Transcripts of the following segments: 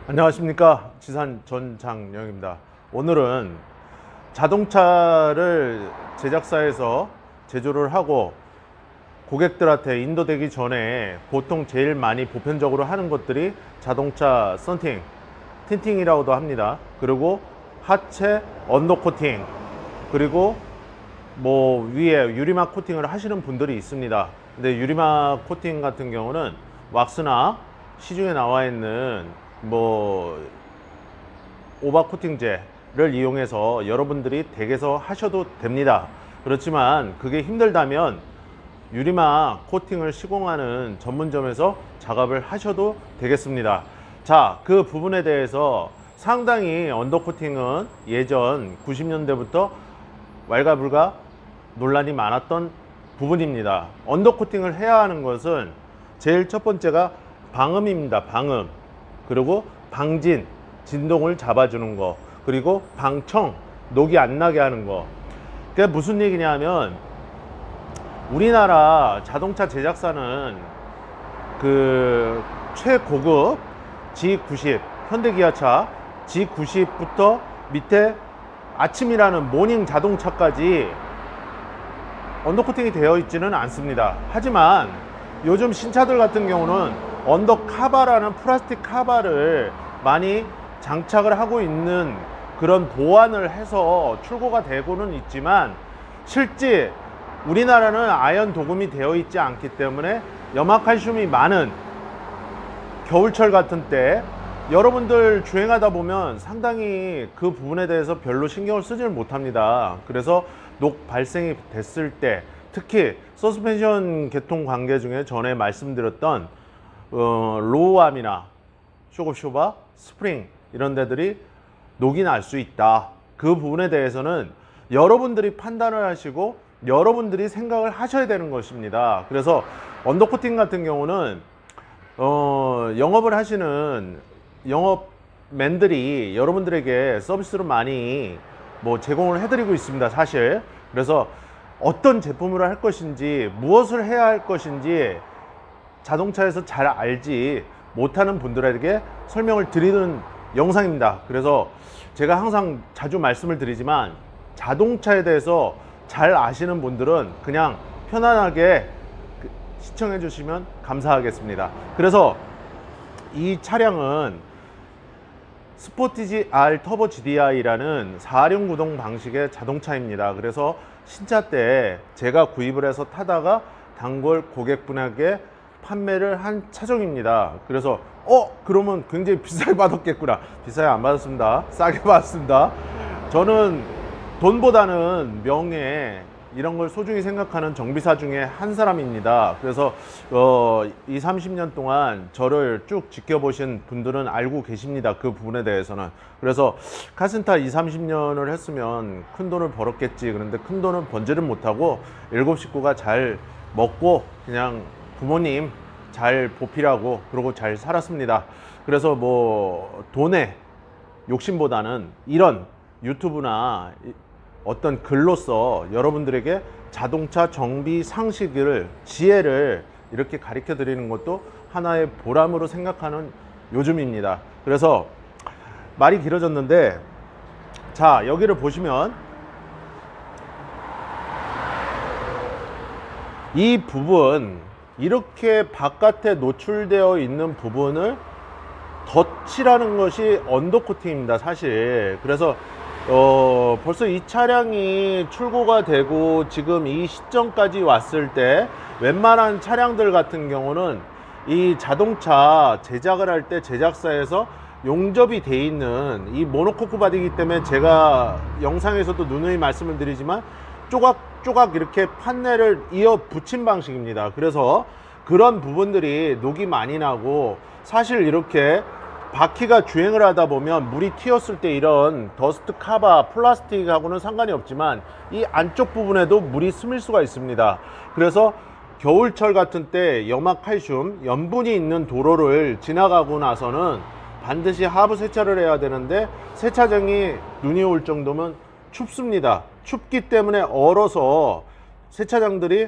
안녕하십니까, 지산 전장영입니다. 오늘은 자동차를 제작사에서 제조를 하고 고객들한테 인도되기 전에 보통 제일 많이 보편적으로 하는 것들이 자동차 썬팅, 틴팅이라고도 합니다. 그리고 하체 언더코팅, 그리고 뭐 위에 유리막 코팅을 하시는 분들이 있습니다. 근데 유리막 코팅 같은 경우는 왁스나 시중에 나와 있는 뭐 오버 코팅제를 이용해서 여러분들이 댁에서 하셔도 됩니다. 그렇지만 그게 힘들다면 유리막 코팅을 시공하는 전문점에서 작업을 하셔도 되겠습니다. 자, 그 부분에 대해서 상당히 언더코팅은 예전 90년대부터 왈가불가 논란이 많았던 부분입니다. 언더코팅을 해야 하는 것은 제일 첫 번째가 방음입니다. 방음. 그리고 방진, 진동을 잡아주는 거. 그리고 방청, 녹이 안 나게 하는 거. 그게 무슨 얘기냐면 우리나라 자동차 제작사는 그 최고급 G90, 현대기아차 G90부터 밑에 아침이라는 모닝 자동차까지 언더코팅이 되어 있지는 않습니다. 하지만 요즘 신차들 같은 경우는 언더 카바라는 플라스틱 카바를 많이 장착을 하고 있는 그런 보완을 해서 출고가 되고는 있지만 실제 우리나라는 아연 도금이 되어 있지 않기 때문에 염화칼슘이 많은 겨울철 같은 때 여러분들 주행하다 보면 상당히 그 부분에 대해서 별로 신경을 쓰지를 못합니다. 그래서 녹 발생이 됐을 때 특히 서스펜션 계통 관계 중에 전에 말씀드렸던 로우암이나 쇼크쇼바, 스프링 이런 데들이 녹이 날 수 있다. 그 부분에 대해서는 여러분들이 판단을 하시고 여러분들이 생각을 하셔야 되는 것입니다. 그래서 언더코팅 같은 경우는 영업을 하시는 영업맨들이 여러분들에게 서비스로 많이 뭐 제공을 해드리고 있습니다, 사실. 그래서 어떤 제품으로 할 것인지 무엇을 해야 할 것인지 자동차에서 잘 알지 못하는 분들에게 설명을 드리는 영상입니다. 그래서 제가 항상 자주 말씀을 드리지만 자동차에 대해서 잘 아시는 분들은 그냥 편안하게 시청해 주시면 감사하겠습니다. 그래서 이 차량은 스포티지 R 터보 GDI라는 4륜 구동 방식의 자동차입니다. 그래서 신차 때 제가 구입을 해서 타다가 단골 고객분에게 판매를 한 차종입니다. 그래서 그러면 굉장히 비싸게 받았겠구나. 비싸게 안 받았습니다. 싸게 받았습니다. 저는 돈보다는 명예 이런 걸 소중히 생각하는 정비사 중에 한 사람입니다. 그래서 20, 30년 동안 저를 쭉 지켜보신 분들은 알고 계십니다. 그 부분에 대해서는. 그래서 카센터 20, 30년을 했으면 큰 돈을 벌었겠지. 그런데 큰 돈을 번지를 못하고 7식구가 잘 먹고 그냥 부모님 잘 보필하고 그러고 잘 살았습니다. 그래서 뭐 돈의 욕심보다는 이런 유튜브나 어떤 글로서 여러분들에게 자동차 정비 상식을, 지혜를 이렇게 가르쳐 드리는 것도 하나의 보람으로 생각하는 요즘입니다. 그래서 말이 길어졌는데, 자, 여기를 보시면 이 부분, 이렇게 바깥에 노출되어 있는 부분을 덧칠하는 것이 언더코팅입니다, 사실. 그래서 벌써 이 차량이 출고가 되고 지금 이 시점까지 왔을 때 웬만한 차량들 같은 경우는 이 자동차 제작을 할 때 제작사에서 용접이 돼 있는 이 모노코크 바디이기 때문에 제가 영상에서도 누누이 말씀을 드리지만 조각조각 이렇게 판넬을 이어 붙인 방식입니다. 그래서 그런 부분들이 녹이 많이 나고, 사실 이렇게 바퀴가 주행을 하다 보면 물이 튀었을 때 이런 더스트 카바 플라스틱하고는 상관이 없지만 이 안쪽 부분에도 물이 스밀 수가 있습니다. 그래서 겨울철 같은 때 염화칼슘 염분이 있는 도로를 지나가고 나서는 반드시 하부 세차를 해야 되는데 세차장이 눈이 올 정도면 춥습니다. 춥기 때문에 얼어서 세차장들이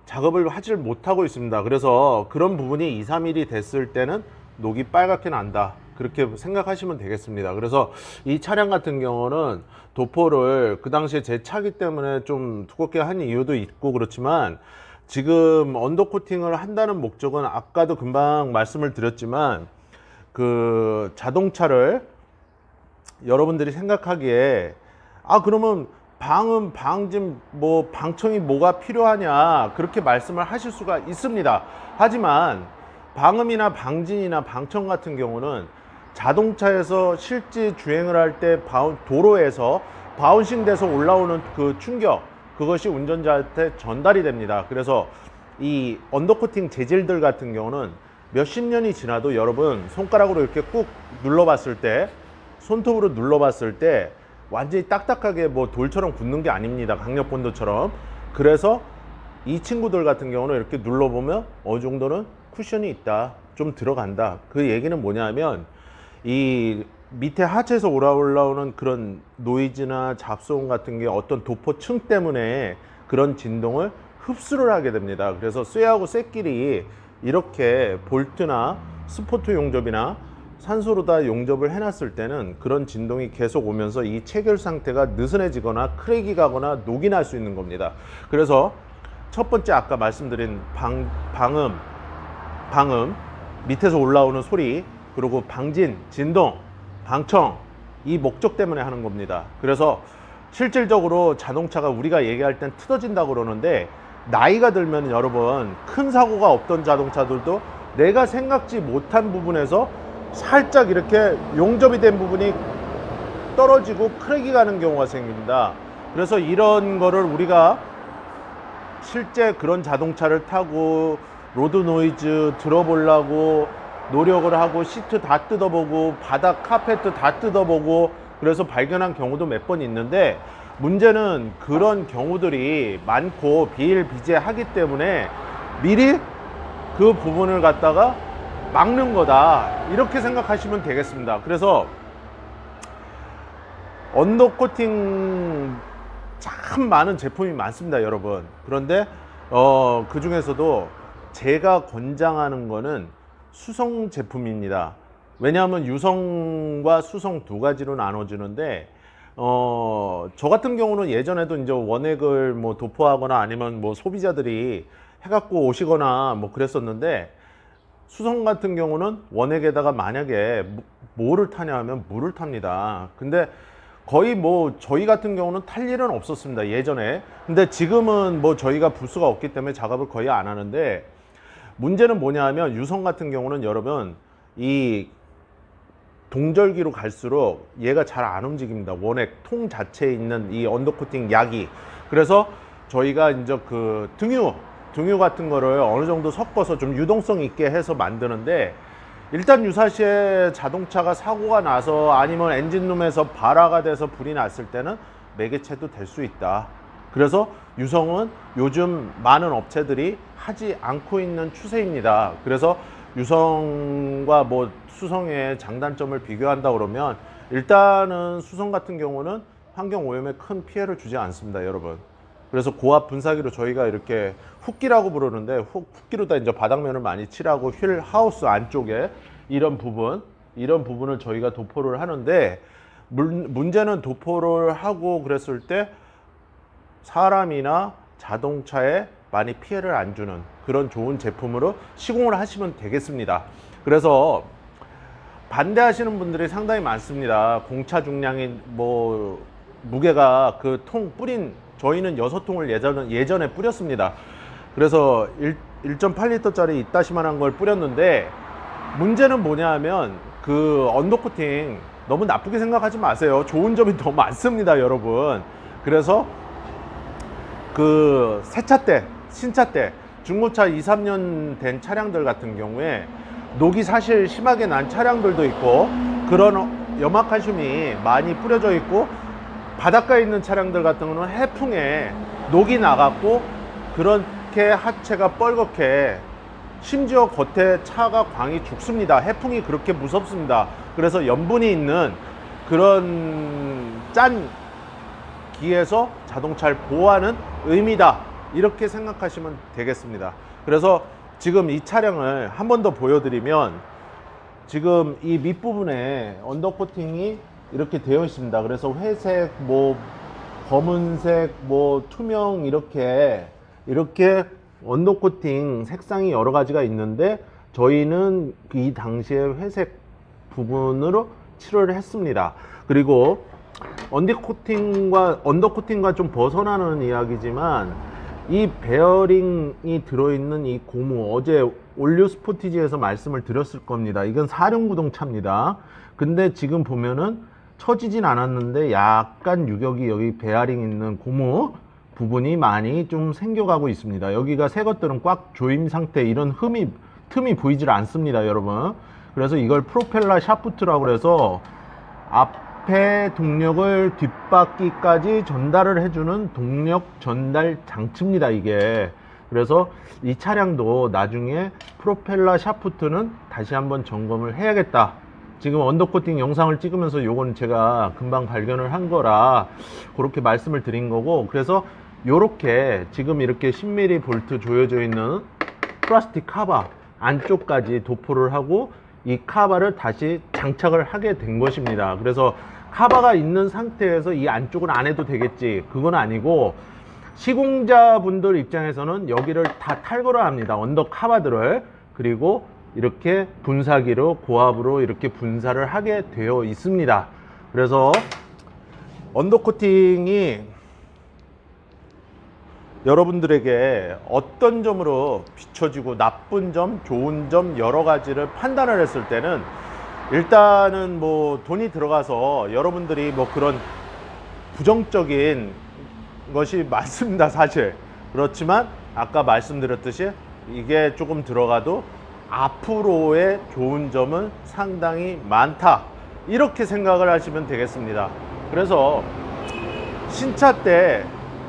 작업을 하질 못하고 있습니다. 그래서 그런 부분이 2, 3일이 됐을 때는 녹이 빨갛게 난다. 그렇게 생각하시면 되겠습니다. 그래서 이 차량 같은 경우는 도포를 그 당시에 제 차기 때문에 좀 두껍게 한 이유도 있고 그렇지만, 지금 언더 코팅을 한다는 목적은 아까도 금방 말씀을 드렸지만, 그 자동차를 여러분들이 생각하기에 그러면 방음, 방진, 뭐 방청이 뭐가 필요하냐, 그렇게 말씀을 하실 수가 있습니다. 하지만 방음이나 방진이나 방청 같은 경우는 자동차에서 실제 주행을 할 때 도로에서 바운싱 돼서 올라오는 그 충격, 그것이 운전자한테 전달이 됩니다. 그래서 이 언더코팅 재질들 같은 경우는 몇십 년이 지나도 여러분 손가락으로 이렇게 꾹 눌러봤을 때, 손톱으로 눌러봤을 때 완전히 딱딱하게 뭐 돌처럼 굳는 게 아닙니다. 강력본도처럼. 그래서 이 친구들 같은 경우는 이렇게 눌러보면 어느 정도는 쿠션이 있다, 좀 들어간다. 그 얘기는 뭐냐면, 이 밑에 하체에서 올라오는 그런 노이즈나 잡소음 같은 게 어떤 도포층 때문에 그런 진동을 흡수를 하게 됩니다. 그래서 쇠하고 쇠끼리 이렇게 볼트나 스포트 용접이나 산소로다 용접을 해놨을 때는 그런 진동이 계속 오면서 이 체결 상태가 느슨해지거나 크랙이 가거나 녹이 날 수 있는 겁니다. 그래서 첫 번째 아까 말씀드린 방음, 밑에서 올라오는 소리, 그리고 방진, 진동, 방청, 이 목적 때문에 하는 겁니다. 그래서 실질적으로 자동차가 우리가 얘기할 땐 틀어진다고 그러는데, 나이가 들면 여러분 큰 사고가 없던 자동차들도 내가 생각지 못한 부분에서 살짝 이렇게 용접이 된 부분이 떨어지고 크랙이 가는 경우가 생깁니다. 그래서 이런 거를 우리가 실제 그런 자동차를 타고 로드 노이즈 들어보려고 노력을 하고 시트 다 뜯어보고 바닥 카페트 다 뜯어보고 그래서 발견한 경우도 몇 번 있는데, 문제는 그런 경우들이 많고 비일비재하기 때문에 미리 그 부분을 갖다가 막는 거다, 이렇게 생각하시면 되겠습니다. 그래서 언더코팅 참 많은 제품이 많습니다, 여러분. 그런데 그 중에서도 제가 권장하는 거는 수성 제품입니다. 왜냐하면 유성과 수성 두 가지로 나눠지는데, 저 같은 경우는 예전에도 이제 원액을 뭐 도포하거나 아니면 뭐 소비자들이 해갖고 오시거나 뭐 그랬었는데, 수성 같은 경우는 원액에다가 만약에 뭐를 타냐 하면 물을 탑니다. 근데 거의 뭐 저희 같은 경우는 탈 일은 없었습니다, 예전에. 근데 지금은 뭐 저희가 부스가 없기 때문에 작업을 거의 안 하는데, 문제는 뭐냐 하면 유성 같은 경우는 여러분 이 동절기로 갈수록 얘가 잘 안 움직입니다. 원액 통 자체에 있는 이 언더코팅 약이. 그래서 저희가 이제 그 등유 같은 거를 어느 정도 섞어서 좀 유동성 있게 해서 만드는데, 일단 유사시에 자동차가 사고가 나서 아니면 엔진룸에서 발화가 돼서 불이 났을 때는 매개체도 될 수 있다. 그래서 유성은 요즘 많은 업체들이 하지 않고 있는 추세입니다. 그래서 유성과 뭐 수성의 장단점을 비교한다 그러면, 일단은 수성 같은 경우는 환경 오염에 큰 피해를 주지 않습니다, 여러분. 그래서 고압 분사기로 저희가 이렇게 훅기라고 부르는데, 훅기로다 이제 바닥면을 많이 칠하고 휠 하우스 안쪽에 이런 부분을 저희가 도포를 하는데, 문제는 도포를 하고 그랬을 때 사람이나 자동차에 많이 피해를 안 주는 그런 좋은 제품으로 시공을 하시면 되겠습니다. 그래서 반대하시는 분들이 상당히 많습니다. 공차 중량이 뭐 무게가 그 통 뿌린, 저희는 6통을 예전에 뿌렸습니다. 그래서 1.8리터짜리 이따시만한 걸 뿌렸는데, 문제는 뭐냐 하면 그 언더코팅 너무 나쁘게 생각하지 마세요. 좋은 점이 더 많습니다, 여러분. 그래서 그 새차 때, 신차 때, 중고차 2, 3년 된 차량들 같은 경우에 녹이 사실 심하게 난 차량들도 있고, 그런 염화칼슘이 많이 뿌려져 있고, 바닷가에 있는 차량들 같은 경우는 해풍에 녹이 나갔고 그렇게 하체가 뻘겋게, 심지어 겉에 차가 광이 죽습니다. 해풍이 그렇게 무섭습니다. 그래서 염분이 있는 그런 짠 기에서 자동차를 보호하는 의미다, 이렇게 생각하시면 되겠습니다. 그래서 지금 이 차량을 한 번 더 보여드리면, 지금 이 밑부분에 언더코팅이 이렇게 되어 있습니다. 그래서 회색, 뭐 검은색, 뭐 투명 이렇게 언더코팅 색상이 여러 가지가 있는데 저희는 이 당시에 회색 부분으로 치료를 했습니다. 그리고 언더코팅과 좀 벗어나는 이야기지만 이 베어링이 들어있는 이 고무, 어제 올류 스포티지에서 말씀을 드렸을 겁니다. 이건 사륜구동 차입니다. 근데 지금 보면은 처지진 않았는데 약간 유격이 여기 베어링 있는 고무 부분이 많이 좀 생겨가고 있습니다. 여기가 새 것들은 꽉 조임 상태, 이런 틈이 보이질 않습니다, 여러분. 그래서 이걸 프로펠러 샤프트라고 해서 앞에 동력을 뒷바퀴까지 전달을 해주는 동력 전달 장치입니다, 이게. 그래서 이 차량도 나중에 프로펠러 샤프트는 다시 한번 점검을 해야겠다. 지금 언더코팅 영상을 찍으면서 요건 제가 금방 발견을 한 거라 그렇게 말씀을 드린 거고, 그래서 요렇게 지금 이렇게 10mm 볼트 조여져 있는 플라스틱 카바 안쪽까지 도포를 하고 이 카바를 다시 장착을 하게 된 것입니다. 그래서 카바가 있는 상태에서 이 안쪽은 안 해도 되겠지, 그건 아니고 시공자분들 입장에서는 여기를 다 탈거를 합니다. 언더 카바들을. 그리고 이렇게 분사기로 고압으로 이렇게 분사를 하게 되어 있습니다. 그래서 언더코팅이 여러분들에게 어떤 점으로 비춰지고 나쁜 점, 좋은 점 여러 가지를 판단을 했을 때는 일단은 뭐 돈이 들어가서 여러분들이 뭐 그런 부정적인 것이 많습니다, 사실. 그렇지만 아까 말씀드렸듯이 이게 조금 들어가도 앞으로의 좋은 점은 상당히 많다, 이렇게 생각을 하시면 되겠습니다. 그래서 신차 때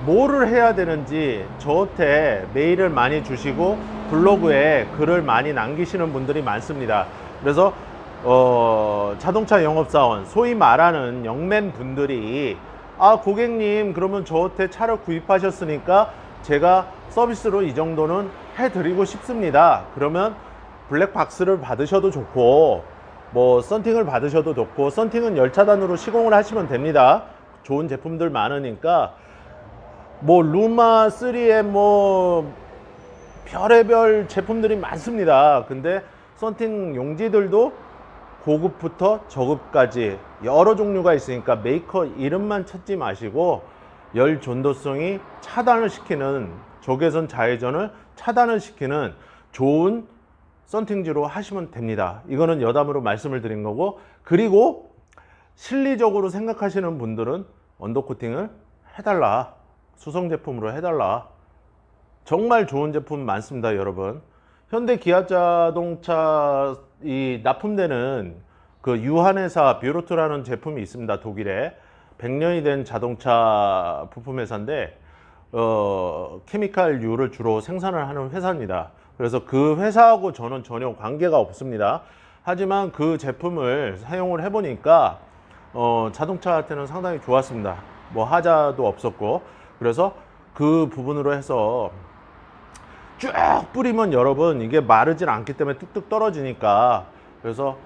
뭐를 해야 되는지 저한테 메일을 많이 주시고 블로그에 글을 많이 남기시는 분들이 많습니다. 그래서 자동차 영업사원, 소위 말하는 영맨 분들이 고객님, 그러면 저한테 차를 구입하셨으니까 제가 서비스로 이 정도는 해드리고 싶습니다. 그러면 블랙박스를 받으셔도 좋고 뭐 썬팅을 받으셔도 좋고, 썬팅은 열차단으로 시공을 하시면 됩니다. 좋은 제품들 많으니까 뭐 루마 3에 뭐 별의별 제품들이 많습니다. 근데 썬팅 용지들도 고급부터 저급까지 여러 종류가 있으니까 메이커 이름만 찾지 마시고 열 전도성이 차단을 시키는, 적외선 자외선을 차단을 시키는 좋은 썬팅지로 하시면 됩니다. 이거는 여담으로 말씀을 드린 거고, 그리고 실리적으로 생각하시는 분들은 언더코팅을 해달라, 수성 제품으로 해달라. 정말 좋은 제품 많습니다, 여러분. 현대 기아자동차 이 납품되는 그 유한회사 뷰로트라는 제품이 있습니다, 독일에. 100년이 된 자동차 부품 회사인데 케미칼 유를 주로 생산을 하는 회사입니다. 그래서 그 회사하고 저는 전혀 관계가 없습니다. 하지만 그 제품을 사용을 해보니까 자동차한테는 상당히 좋았습니다. 뭐 하자도 없었고. 그래서 그 부분으로 해서 쭉 뿌리면 여러분 이게 마르질 않기 때문에 뚝뚝 떨어지니까, 그래서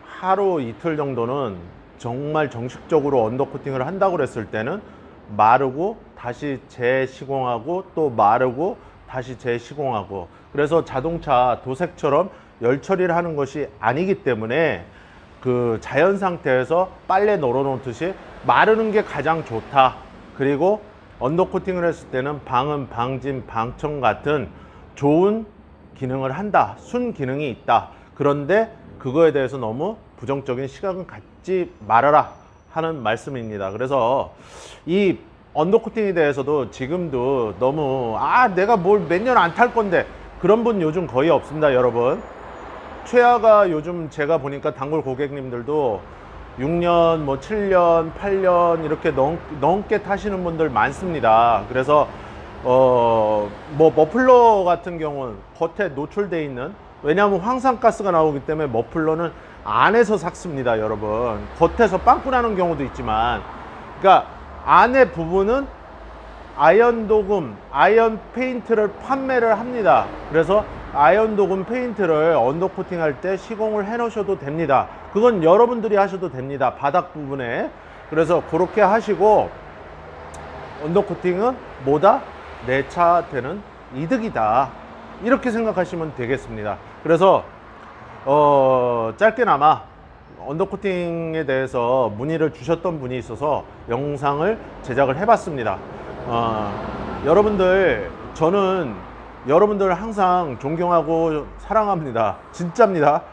하루 이틀 정도는 정말 정식적으로 언더코팅을 한다고 그랬을 때는 마르고 다시 재시공하고 또 마르고 다시 재시공하고, 그래서 자동차 도색처럼 열 처리를 하는 것이 아니기 때문에 그 자연 상태에서 빨래 널어 놓듯이 마르는 게 가장 좋다. 그리고 언더코팅을 했을 때는 방음, 방진, 방청 같은 좋은 기능을 한다, 순 기능이 있다. 그런데 그거에 대해서 너무 부정적인 시각은 갖지 말아라 하는 말씀입니다. 그래서 이 언더코팅에 대해서도 지금도 너무 내가 뭘 몇 년 안 탈 건데, 그런 분 요즘 거의 없습니다, 여러분. 최하가 요즘 제가 보니까 단골 고객님들도 6년, 뭐 7년, 8년 이렇게 넘게 타시는 분들 많습니다. 그래서 뭐 머플러 같은 경우는 겉에 노출되어 있는, 왜냐하면 황산가스가 나오기 때문에 머플러는 안에서 삭습니다, 여러분. 겉에서 빵꾸 나는 경우도 있지만, 그러니까 안에 부분은 아연 도금, 아연 페인트를 판매를 합니다. 그래서 아연 도금 페인트를 언더코팅 할 때 시공을 해 놓으셔도 됩니다. 그건 여러분들이 하셔도 됩니다. 바닥 부분에. 그래서 그렇게 하시고, 언더코팅은 뭐다? 내 차한테는 이득이다. 이렇게 생각하시면 되겠습니다. 그래서 짧게나마 언더코팅에 대해서 문의를 주셨던 분이 있어서 영상을 제작을 해봤습니다. 여러분들, 저는 여러분들 항상 존경하고 사랑합니다. 진짜입니다.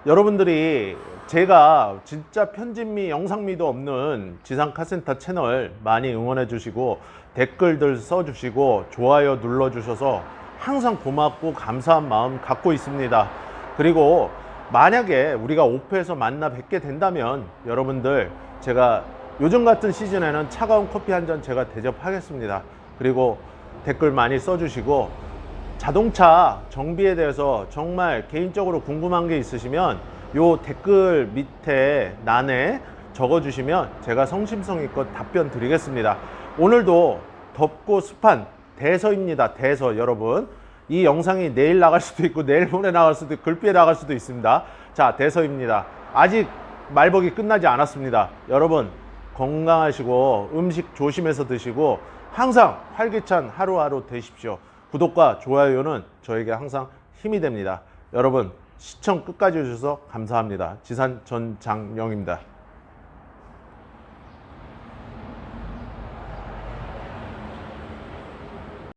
여러분들이 제가 진짜 편집미, 영상미도 없는 지상 카센터 채널 많이 응원해 주시고 댓글들 써주시고 좋아요 눌러주셔서 항상 고맙고 감사한 마음 갖고 있습니다. 그리고 만약에 우리가 오프에서 만나 뵙게 된다면 여러분들, 제가 요즘 같은 시즌에는 차가운 커피 한 잔 제가 대접하겠습니다. 그리고 댓글 많이 써주시고, 자동차 정비에 대해서 정말 개인적으로 궁금한 게 있으시면 요 댓글 밑에 난에 적어주시면 제가 성심성의껏 답변 드리겠습니다. 오늘도 덥고 습한 대서입니다. 대서. 여러분, 이 영상이 내일 나갈 수도 있고 내일 모레 나갈 수도 있고 글비에 나갈 수도 있습니다. 자, 대서입니다. 아직 말복이 끝나지 않았습니다. 여러분, 건강하시고 음식 조심해서 드시고 항상 활기찬 하루하루 되십시오. 구독과 좋아요는 저에게 항상 힘이 됩니다. 여러분, 시청 끝까지 해주셔서 감사합니다. 지산 전장영입니다.